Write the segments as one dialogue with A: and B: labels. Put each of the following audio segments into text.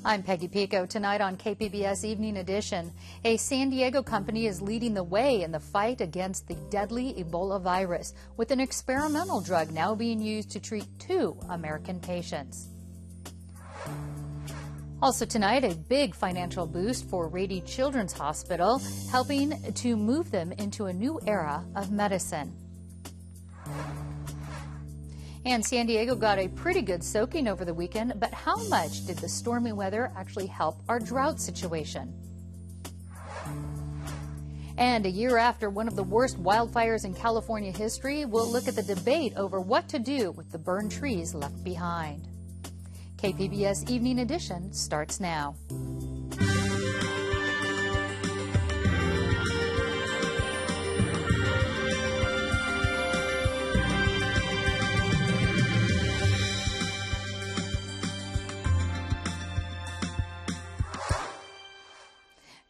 A: I'm Peggy Pico. Tonight on KPBS Evening Edition, a San Diego company is leading the way in the fight against the deadly Ebola virus, with an experimental drug now being used to treat 2 American patients. Also tonight, a big financial boost for Rady Children's Hospital, helping to move them into a new era of medicine. And San Diego got a pretty good soaking over the weekend, but how much did the stormy weather actually help our drought situation? And a year after one of the worst wildfires in California history, we'll look at the debate over what to do with the burned trees left behind. KPBS Evening Edition starts now.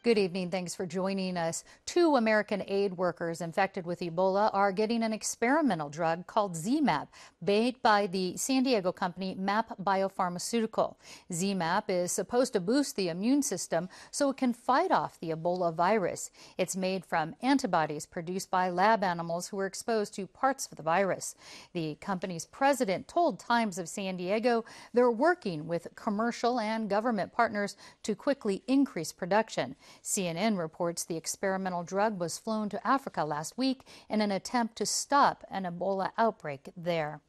A: Good evening. Thanks for joining us. 2 American aid workers infected with Ebola are getting an experimental drug called ZMapp, made by the San Diego company MAP Biopharmaceutical. ZMapp is supposed to boost the immune system so it can fight off the Ebola virus. It's made from antibodies produced by lab animals who were exposed to parts of the virus. The company's president told Times of San Diego they're working with commercial and government partners to quickly increase production. CNN reports the experimental drug was flown to Africa last week in an attempt to stop an Ebola outbreak there.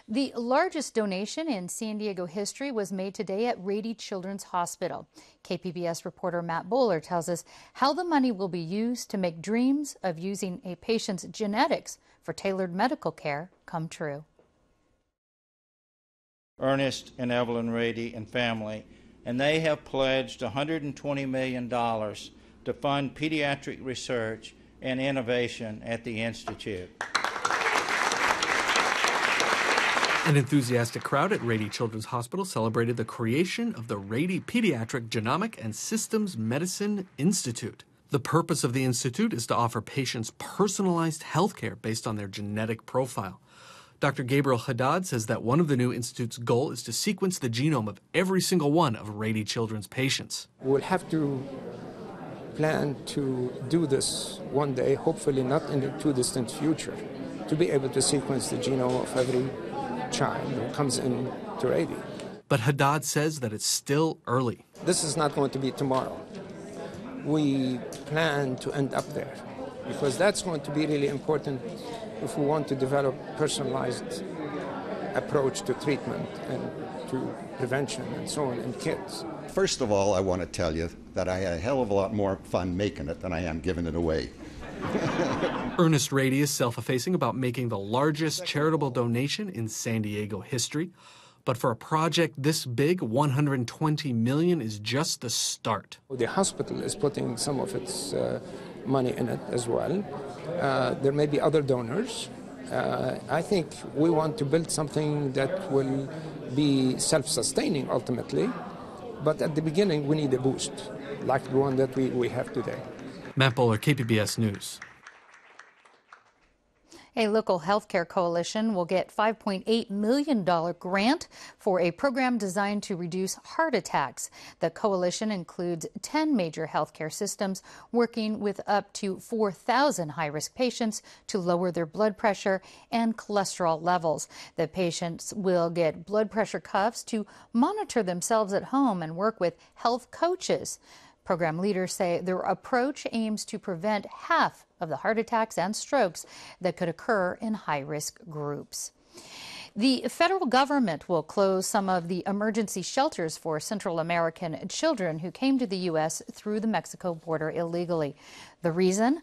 A: The largest donation in San Diego history was made today at Rady Children's Hospital. KPBS reporter Matt Bowler tells us how the money will be used to make dreams of using a patient's genetics for tailored medical care come true.
B: Ernest and Evelyn Rady and family, and they have pledged $120 million to fund pediatric research and innovation at the Institute.
C: An enthusiastic crowd at Rady Children's Hospital celebrated the creation of the Rady Pediatric Genomic and Systems Medicine Institute. The purpose of the institute is to offer patients personalized health care based on their genetic profile. Dr. Gabriel Haddad says that one of the new institute's goal is to sequence the genome of every single one of Rady Children's patients.
D: We'll have to plan to do this one day, hopefully not in the too distant future, to be able to sequence the genome of every child who comes in to Rady.
C: But Haddad says that it's still early.
D: This is not going to be tomorrow. We plan to end up there, because that's going to be really important if we want to develop personalized approach to treatment and to prevention and so on in kids.
E: First of all, I want to tell you that I had a hell of a lot more fun making it than I am giving it away.
C: Ernest Rady is self-effacing about making the largest charitable donation in San Diego history. But for a project this big, $120 million is just the start.
D: The hospital is putting some of its money in it as well. There may be other donors. I think we want to build something that will be self-sustaining ultimately, but at the beginning we need a boost, like the one that we have today.
C: Matt Bowler, KPBS News.
A: A local healthcare coalition will get $5.8 million grant for a program designed to reduce heart attacks. The coalition includes 10 major healthcare systems working with up to 4,000 high-risk patients to lower their blood pressure and cholesterol levels. The patients will get blood pressure cuffs to monitor themselves at home and work with health coaches. Program leaders say their approach aims to prevent half of the heart attacks and strokes that could occur in high-risk groups. The federal government will close some of the emergency shelters for Central American children who came to the U.S. through the Mexico border illegally. The reason?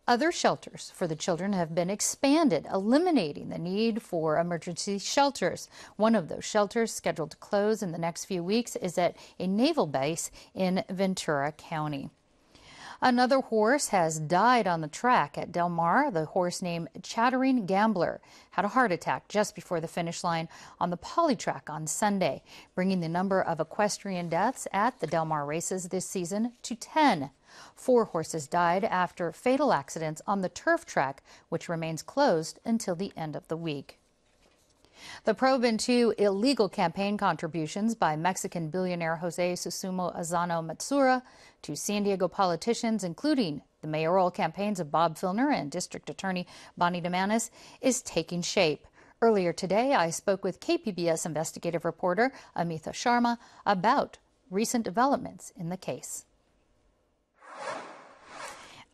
A: Other shelters for the children have been expanded, eliminating the need for emergency shelters. One of those shelters scheduled to close in the next few weeks is at a naval base in Ventura County. Another horse has died on the track at Del Mar. The horse named Chattering Gambler had a heart attack just before the finish line on the Polytrack on Sunday, bringing the number of equestrian deaths at the Del Mar races this season to 10. 4 horses died after fatal accidents on the turf track, which remains closed until the end of the week. The probe into illegal campaign contributions by Mexican billionaire Jose Susumo Azano Matsura to San Diego politicians, including the mayoral campaigns of Bob Filner and District Attorney Bonnie DeManis, is taking shape. Earlier today, I spoke with KPBS investigative reporter Amitha Sharma about recent developments in the case.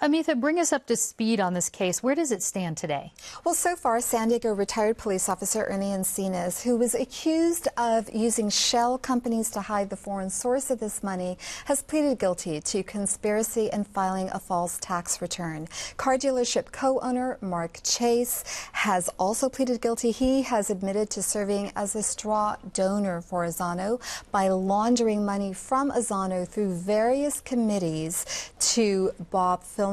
A: Amitha, bring us up to speed on this case. Where does it stand today?
F: Well, so far, San Diego retired police officer Ernie Encinas, who was accused of using shell companies to hide the foreign source of this money, has pleaded guilty to conspiracy and filing a false tax return. Car dealership co-owner Mark Chase has also pleaded guilty. He has admitted to serving as a straw donor for Azano by laundering money from Azano through various committees to Bob Filner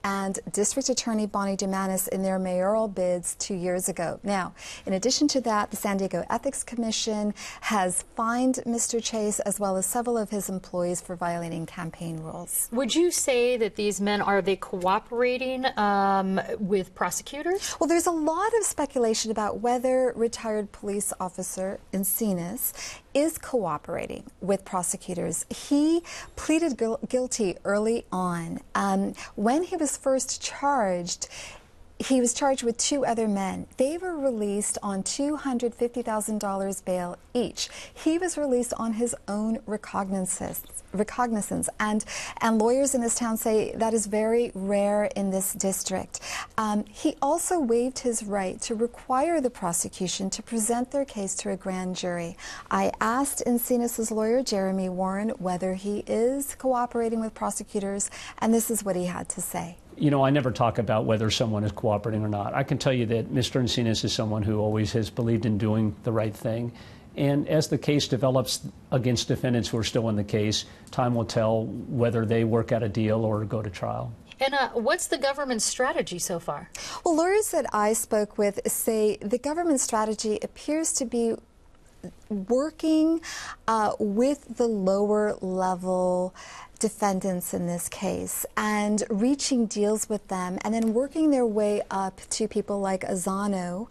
F: and District Attorney Bonnie DeManis in their mayoral bids 2 years ago. Now, in addition to that, the San Diego Ethics Commission has fined Mr. Chase as well as several of his employees for violating campaign rules.
A: Would you say that these men, are they cooperating with prosecutors?
F: Well, there's a lot of speculation about whether retired police officer Encinas is cooperating with prosecutors. He pleaded guilty early on. When he was first charged, he was charged with 2 other men. They were released on $250,000 bail each. He was released on his own recognizance. And lawyers in this town say that is very rare in this district. He also waived his right to require the prosecution to present their case to a grand jury. I asked Encinas' lawyer, Jeremy Warren, whether he is cooperating with prosecutors, and this is what he had to say.
G: You know, I never talk about whether someone is cooperating or not. I can tell you that Mr. Encinas is someone who always has believed in doing the right thing. And as the case develops against defendants who are still in the case, time will tell whether they work out a deal or go to trial.
A: And what's the government's strategy so far?
F: Well, lawyers that I spoke with say the government strategy appears to be working with the lower level defendants in this case and reaching deals with them and then working their way up to people like Azano,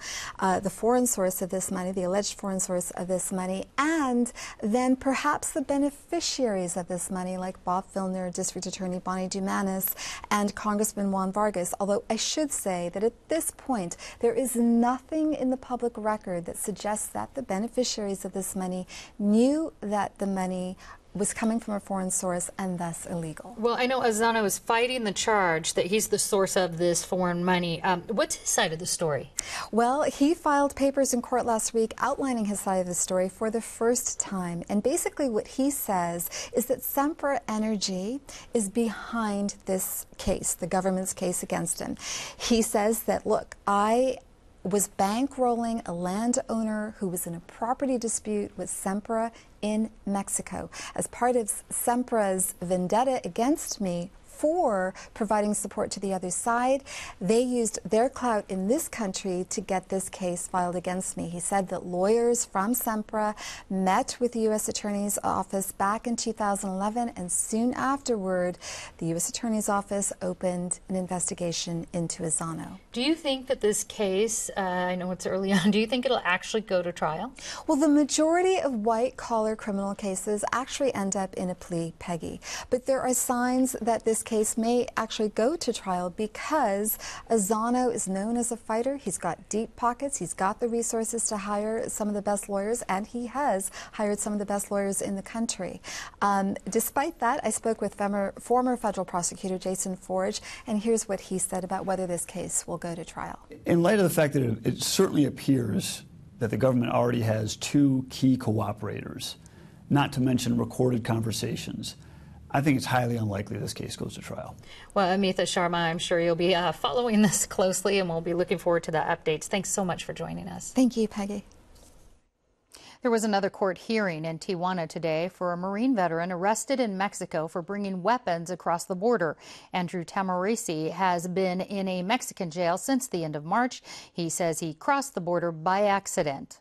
F: the foreign source of this money, the alleged foreign source of this money, and then perhaps the beneficiaries of this money like Bob Filner, District Attorney Bonnie DeManis, and Congressman Juan Vargas. Although I should say that at this point there is nothing in the public record that suggests that the beneficiaries of this money knew that the money was coming from a foreign source and thus illegal.
A: Well, I know Azano is fighting the charge that he's the source of this foreign money. What's his side of the story?
F: Well, he filed papers in court last week outlining his side of the story for the first time. And basically what he says is that Sempra Energy is behind this case, the government's case against him. He says that, look, I was bankrolling a landowner who was in a property dispute with Sempra in Mexico. As part of Sempra's vendetta against me for providing support to the other side, they used their clout in this country to get this case filed against me. He said that lawyers from Sempra met with the U.S. Attorney's Office back in 2011, and soon afterward, the U.S. Attorney's Office opened an investigation into Azano.
A: Do you think that this case, I know it's early on, do you think it'll actually go to trial?
F: Well, the majority of white-collar criminal cases actually end up in a plea, Peggy. But there are signs that this case may actually go to trial because Azano is known as a fighter. He's got deep pockets. He's got the resources to hire some of the best lawyers, and he has hired some of the best lawyers in the country. Despite that, I spoke with former federal prosecutor Jason Forge, and here's what he said about whether this case will go to trial.
H: In light of the fact that it certainly appears that the government already has 2 key cooperators, not to mention recorded conversations, I think it's highly unlikely this case goes to trial.
A: Well, Amitha Sharma, I'm sure you'll be following this closely, and we'll be looking forward to the updates. Thanks so much for joining us.
F: Thank you, Peggy.
A: There was another court hearing in Tijuana today for a Marine veteran arrested in Mexico for bringing weapons across the border. Andrew Tamarisi has been in a Mexican jail since the end of March. He says he crossed the border by accident.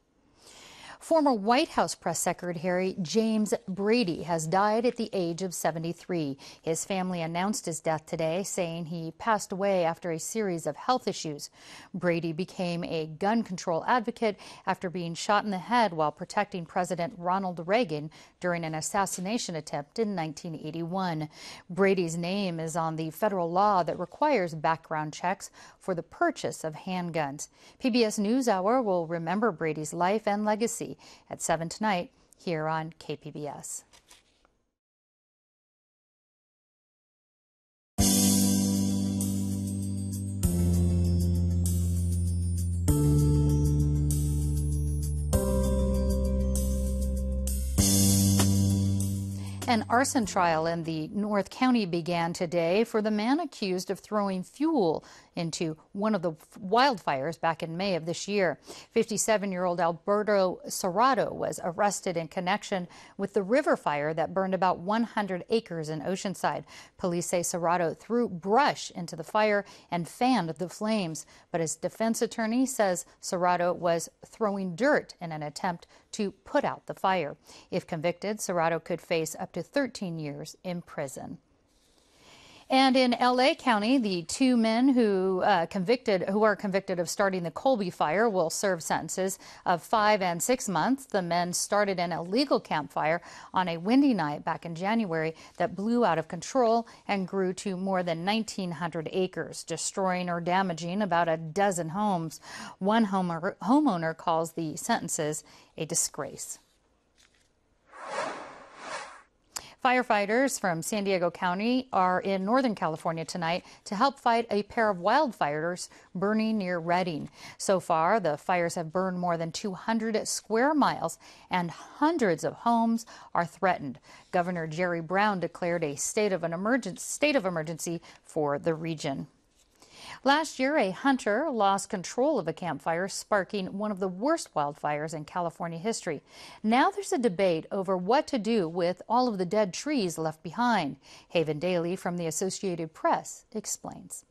A: Former White House press secretary James Brady has died at the age of 73. His family announced his death today, saying he passed away after a series of health issues. Brady became a gun control advocate after being shot in the head while protecting President Ronald Reagan during an assassination attempt in 1981. Brady's name is on the federal law that requires background checks for the purchase of handguns. PBS NewsHour will remember Brady's life and legacy at 7 tonight here on KPBS. An arson trial in the North County began today for the man accused of throwing fuel into one of the wildfires back in May of this year. 57-year-old Alberto Serrato was arrested in connection with the river fire that burned about 100 acres in Oceanside. Police say Serrato threw brush into the fire and fanned the flames, but his defense attorney says Serrato was throwing dirt in an attempt to put out the fire. If convicted, Serrato could face up to 13 years in prison. And in L.A. County, the two men who are convicted of starting the Colby fire will serve sentences of 5 and 6 months. The men started an illegal campfire on a windy night back in January that blew out of control and grew to more than 1,900 acres, destroying or damaging about a dozen homes. One homeowner calls the sentences a disgrace. Firefighters from San Diego County are in Northern California tonight to help fight a pair of wildfires burning near Redding. So far, the fires have burned more than 200 square miles and hundreds of homes are threatened. Governor Jerry Brown declared a state of emergency for the region. Last year, a hunter lost control of a campfire, sparking one of the worst wildfires in California history. Now there's a debate over what to do with all of the dead trees left behind. Haven Daly from the Associated Press explains.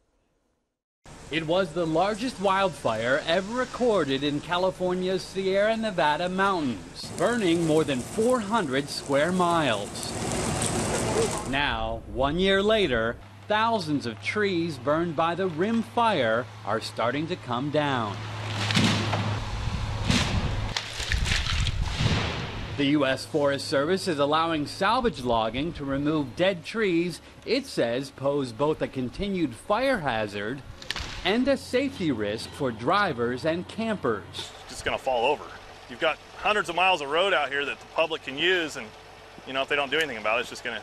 I: It was the largest wildfire ever recorded in California's Sierra Nevada mountains, burning more than 400 square miles. Now, 1 year later, thousands of trees burned by the rim fire are starting to come down. The U.S. Forest Service is allowing salvage logging to remove dead trees it says pose both a continued fire hazard and a safety risk for drivers and campers.
J: It's just going to fall over. You've got hundreds of miles of road out here that the public can use, and if they don't do anything about it, it's just going to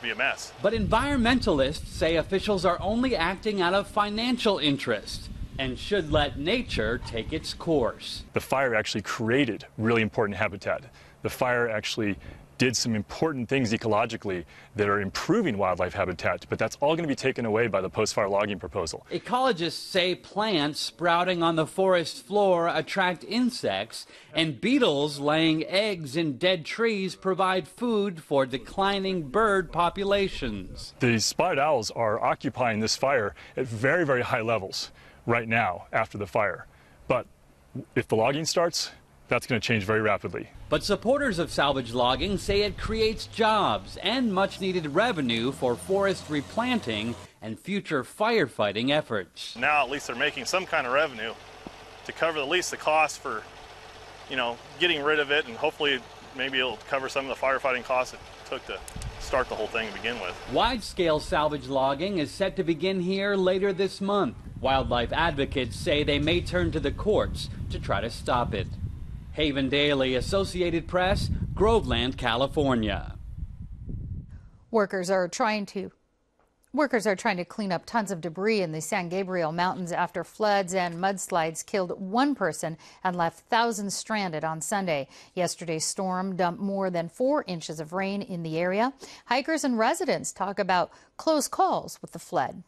J: be a mess.
I: But environmentalists say officials are only acting out of financial interest and should let nature take its course.
K: The fire actually created really important habitat. The fire actually did some important things ecologically that are improving wildlife habitat, but that's all going to be taken away by the post-fire logging proposal.
I: Ecologists say plants sprouting on the forest floor attract insects, and beetles laying eggs in dead trees provide food for declining bird populations.
K: The spotted owls are occupying this fire at very, very high levels right now after the fire. But if the logging starts, that's going to change very rapidly.
I: But supporters of salvage logging say it creates jobs and much-needed revenue for forest replanting and future firefighting efforts.
J: Now at least they're making some kind of revenue to cover at least the cost for, getting rid of it, and hopefully maybe it'll cover some of the firefighting costs it took to start the whole thing to begin with.
I: Wide-scale salvage logging is set to begin here later this month. Wildlife advocates say they may turn to the courts to try to stop it. Haven Daly, Associated Press, Groveland, California.
A: Workers are trying to clean up tons of debris in the San Gabriel Mountains after floods and mudslides killed one person and left thousands stranded on Sunday. Yesterday's storm dumped more than 4 inches of rain in the area. Hikers and residents talk about close calls with the flood.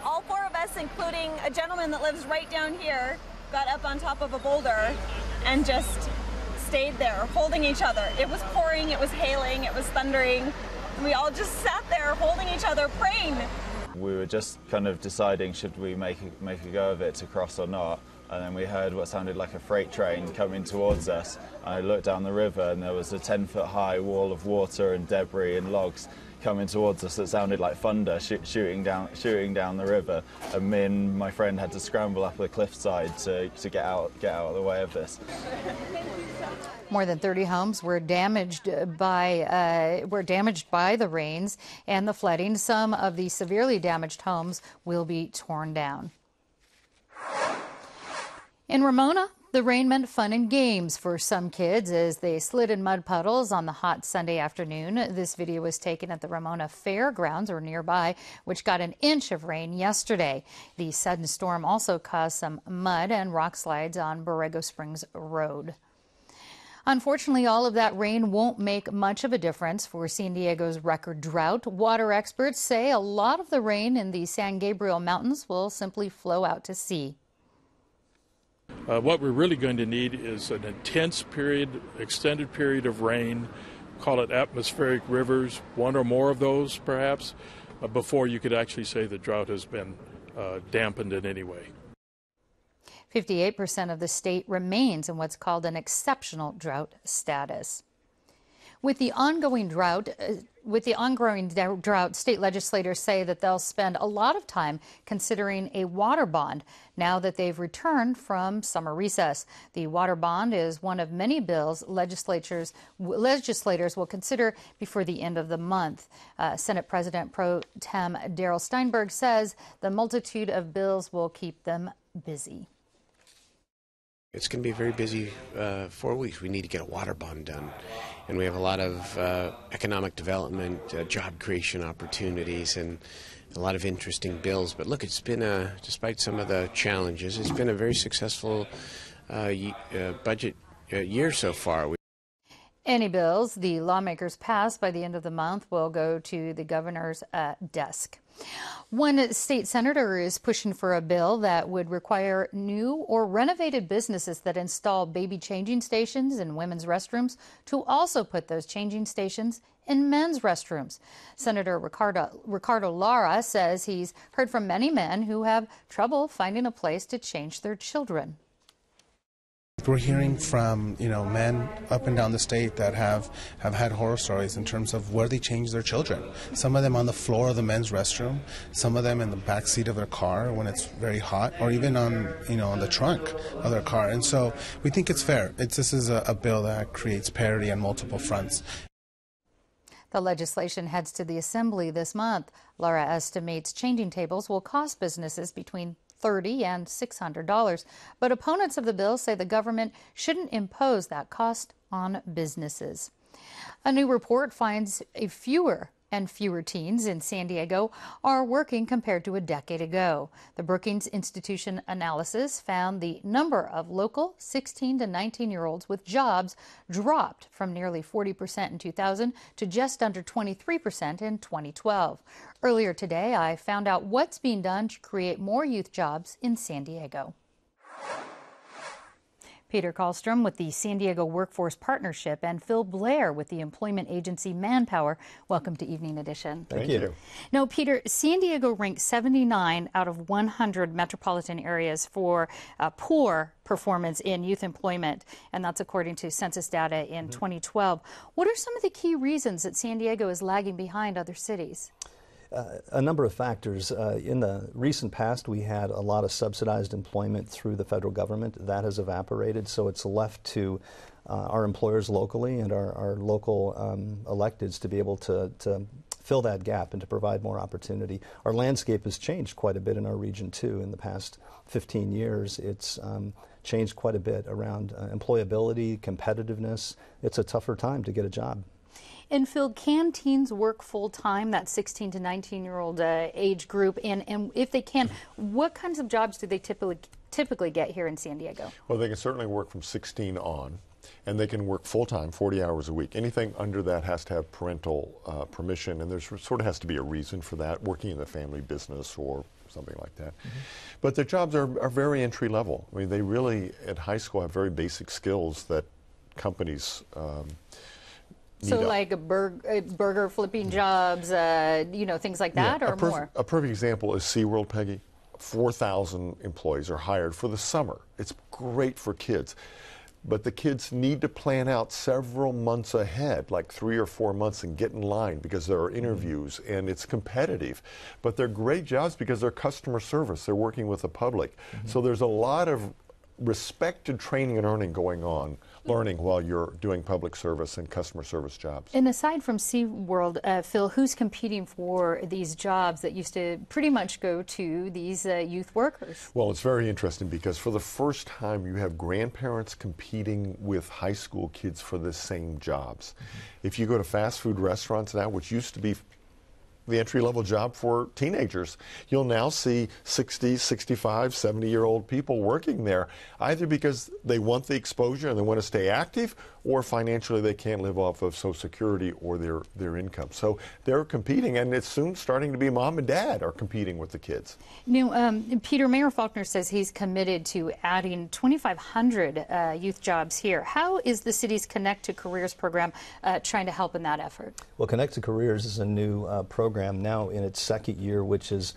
L: All 4 of us, including a gentleman that lives right down here, got up on top of a boulder and just stayed there holding each other. It was pouring, it was hailing, it was thundering. We all just sat there holding each other, praying.
M: We were just kind of deciding should we make a go of it to cross or not. and then we heard what sounded like a freight train coming towards us. I looked down the river and there was a 10-foot-high wall of water and debris and logs coming towards us that sounded like thunder shooting down the river, and me and my friend had to scramble up the cliffside to get out of the way of this.
A: More than 30 homes were damaged by the rains and the flooding. Some of the severely damaged homes will be torn down. In Ramona, the rain meant fun and games for some kids as they slid in mud puddles on the hot Sunday afternoon. This video was taken at the Ramona Fairgrounds or nearby, which got an inch of rain yesterday. The sudden storm also caused some mud and rock slides on Borrego Springs Road. Unfortunately, all of that rain won't make much of a difference for San Diego's record drought. Water experts say a lot of the rain in the San Gabriel Mountains will simply flow out to sea.
N: What we're really going to need is an intense period, extended period of rain, call it atmospheric rivers, one or more of those perhaps, before you could actually say the drought has been dampened in any way.
A: 58% of the state remains in what's called an exceptional drought status. With the ongoing drought, state legislators say that they'll spend a lot of time considering a water bond now that they've returned from summer recess. The water bond is one of many bills legislators will consider before the end of the month. Senate President Pro Tem Darrell Steinberg says the multitude of bills will keep them busy.
O: It's going to be a very busy 4 weeks. We need to get a water bond done. And we have a lot of economic development, job creation opportunities, and a lot of interesting bills. But look, it's been, despite some of the challenges, it's been a very successful budget year so far.
A: Any bills the lawmakers pass by the end of the month will go to the governor's desk. One state senator is pushing for a bill that would require new or renovated businesses that install baby changing stations in women's restrooms to also put those changing stations in men's restrooms. Senator Ricardo Lara says he's heard from many men who have trouble finding a place to change their children.
P: We're hearing from, men up and down the state that have had horror stories in terms of where they change their children. Some of them on the floor of the men's restroom, some of them in the back seat of their car when it's very hot, or even on the trunk of their car. And so we think it's fair. This is a bill that creates parity on multiple fronts.
A: The legislation heads to the Assembly this month. Lara estimates changing tables will cost businesses between $30 and $600. But opponents of the bill say the government shouldn't impose that cost on businesses. A new report finds fewer and fewer teens in San Diego are working compared to a decade ago. The Brookings Institution analysis found the number of local 16 to 19-year-olds with jobs dropped from nearly 40% in 2000 to just under 23% in 2012. Earlier today, I found out what's being done to create more youth jobs in San Diego. Peter Karlstrom with the San Diego Workforce Partnership and Phil Blair with the employment agency Manpower. Welcome to Evening Edition.
Q: Thank you.
A: Now, Peter, San Diego ranked 79 out of 100 metropolitan areas for poor performance in youth employment, and that's according to census data in 2012. What are some of the key reasons that San Diego is lagging behind other cities?
Q: A number of factors. In the recent past, we had a lot of subsidized employment through the federal government. That has evaporated, so it's left to our employers locally and our local electeds to be able to fill that gap and to provide more opportunity. Our landscape has changed quite a bit in our region, too. In the past 15 years, it's changed quite a bit around employability, competitiveness. It's a tougher time to get a job.
A: And Phil, can teens work full-time, that 16 to 19-year-old age group? And if they can, what kinds of jobs do they typically get here in San Diego?
R: Well, they can certainly work from 16 on, and they can work full-time, 40 hours a week. Anything under that has to have parental permission, and there sort of has to be a reason for that, working in the family business or something like that. Mm-hmm. But their jobs are very entry-level. I mean, they really, at high school, have very basic skills that companies
A: so like burger flipping jobs, things like that, or more?
R: A perfect example is SeaWorld, Peggy. 4,000 employees are hired for the summer. It's great for kids. But the kids need to plan out several months ahead, like 3 or 4 months, and get in line because there are interviews and it's competitive. But they're great jobs because they're customer service. They're working with the public. So there's a lot of respected training and learning while you're doing public service and customer service jobs.
A: And aside from SeaWorld, Phil, who's competing for these jobs that used to pretty much go to these youth workers?
R: Well, it's very interesting because for the first time you have grandparents competing with high school kids for the same jobs. If you go to fast food restaurants now, which used to be the entry-level job for teenagers, you'll now see 60, 65, 70-year-old people working there, either because they want the exposure and they want to stay active, or financially they can't live off of Social Security or their income. So they're competing, and it's soon starting to be mom and dad are competing with the kids.
A: You know, Peter, Mayor Faulkner says he's committed to adding 2,500 youth jobs here. How is the city's Connect to Careers program trying to help in that effort?
Q: Well, Connect to Careers is a new program now in its second year, which is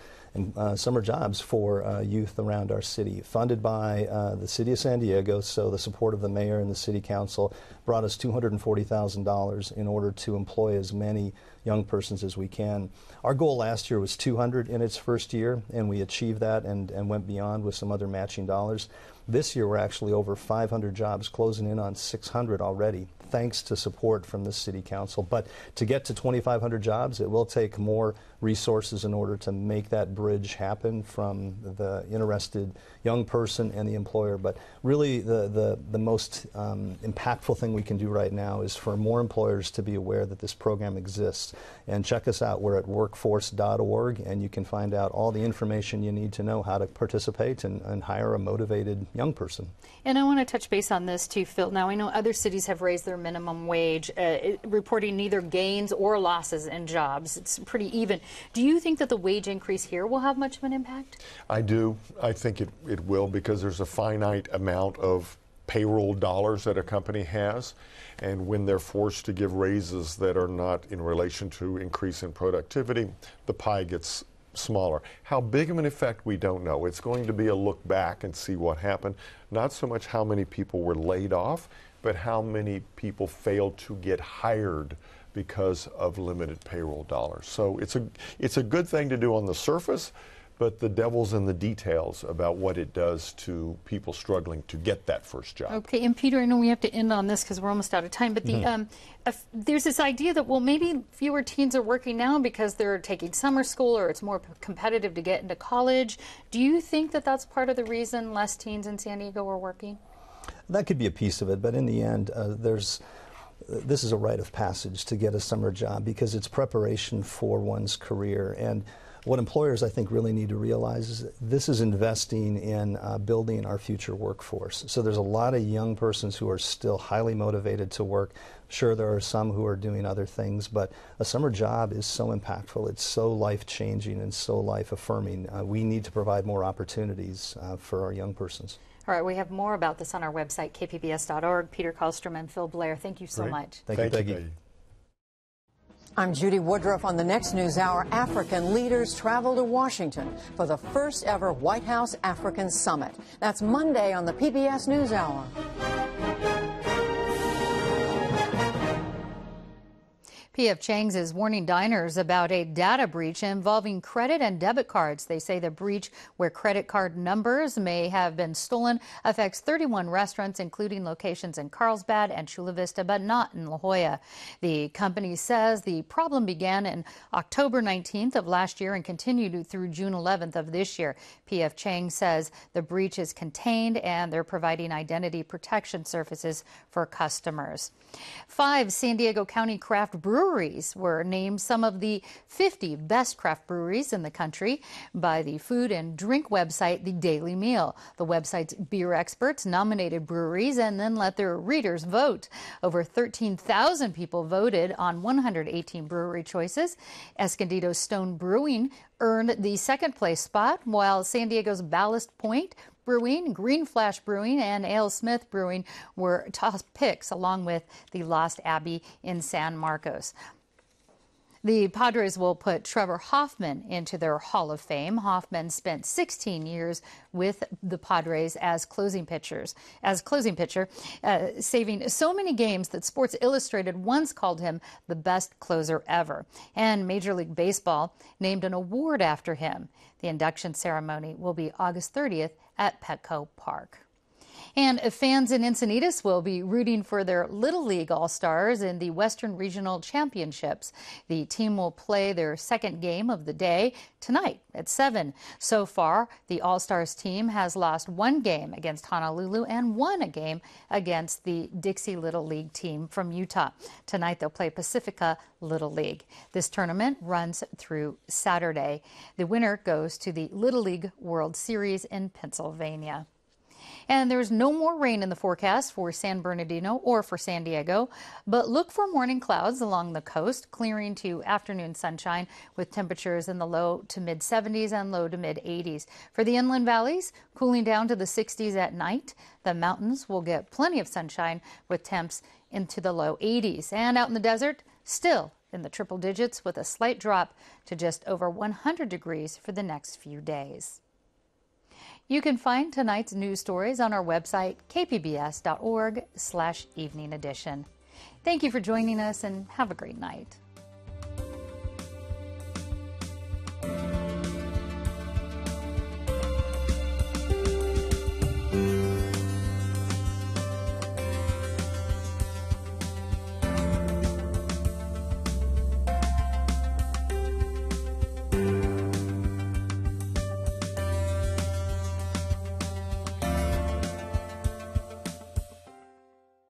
Q: summer jobs for youth around our city, funded by the City of San Diego. So the support of the mayor and the City Council brought us $240,000 in order to employ as many young persons as we can. Our goal last year was 200 in its first year, and we achieved that and went beyond with some other matching dollars. This year we're actually over 500 jobs, closing in on 600 already, thanks to support from the City Council. But to get to 2,500 jobs, it will take more resources in order to make that bridge happen from the interested young person and the employer. But really the most impactful thing we can do right now is for more employers to be aware that this program exists. And check us out. We're at workforce.org, and you can find out all the information you need to know how to participate and hire a motivated young person.
A: And I want to touch base on this too, Phil. Now, I know other cities have raised their minimum wage, reporting neither gains or losses in jobs. It's pretty even. Do you think that the wage increase here will have much of an impact?
R: I do. I think it will, because there's a finite amount of payroll dollars that a company has, and when they're forced to give raises that are not in relation to increase in productivity, the pie gets smaller. How big of an effect, we don't know. It's going to be a look back and see what happened. Not so much how many people were laid off, but how many people failed to get hired because of limited payroll dollars. So it's a good thing to do on the surface, but the devil's in the details about what it does to people struggling to get that first job.
A: Okay, and Peter, I know we have to end on this because we're almost out of time, but there's this idea that, well, maybe fewer teens are working now because they're taking summer school or it's more competitive to get into college. Do you think that that's part of the reason less teens in San Diego are working?
Q: That could be a piece of it, but in the end, this is a rite of passage to get a summer job because it's preparation for one's career. And what employers, I think, really need to realize is this is investing in building our future workforce. So there's a lot of young persons who are still highly motivated to work. Sure, there are some who are doing other things, but a summer job is so impactful. It's so life-changing and so life-affirming. We need to provide more opportunities for our young persons.
A: All right, we have more about this on our website, kpbs.org. Peter Kallstrom and Phil Blair, thank you so much.
Q: Thank you, Peggy.
S: I'm Judy Woodruff. On the next News Hour, African leaders travel to Washington for the first ever White House African Summit. That's Monday on the PBS News Hour.
A: P.F. Chang's is warning diners about a data breach involving credit and debit cards. They say the breach, where credit card numbers may have been stolen, affects 31 restaurants, including locations in Carlsbad and Chula Vista, but not in La Jolla. The company says the problem began in October 19th of last year and continued through June 11th of this year. P.F. Chang says the breach is contained and they're providing identity protection services for customers. 5 San Diego County craft breweries were named some of the 50 best craft breweries in the country by the food and drink website The Daily Meal. The website's beer experts nominated breweries and then let their readers vote. Over 13,000 people voted on 118 brewery choices. Escondido Stone Brewing earned the second place spot, while San Diego's Ballast Point Brewing, Green Flash Brewing, and Ale Smith Brewing were top picks, along with the Lost Abbey in San Marcos. The Padres will put Trevor Hoffman into their Hall of Fame. Hoffman spent 16 years with the Padres as closing pitcher, saving so many games that Sports Illustrated once called him the best closer ever. And Major League Baseball named an award after him. The induction ceremony will be August 30th at Petco Park. And fans in Encinitas will be rooting for their Little League All-Stars in the Western Regional Championships. The team will play their second game of the day tonight at 7. So far, the All-Stars team has lost one game against Honolulu and won a game against the Dixie Little League team from Utah. Tonight, they'll play Pacifica Little League. This tournament runs through Saturday. The winner goes to the Little League World Series in Pennsylvania. And there's no more rain in the forecast for San Bernardino or for San Diego, but look for morning clouds along the coast, clearing to afternoon sunshine with temperatures in the low to mid 70s and low to mid 80s. For the inland valleys, cooling down to the 60s at night. The mountains will get plenty of sunshine with temps into the low 80s. And out in the desert, still in the triple digits with a slight drop to just over 100 degrees for the next few days. You can find tonight's news stories on our website, kpbs.org/evening edition. Thank you for joining us and have a great night.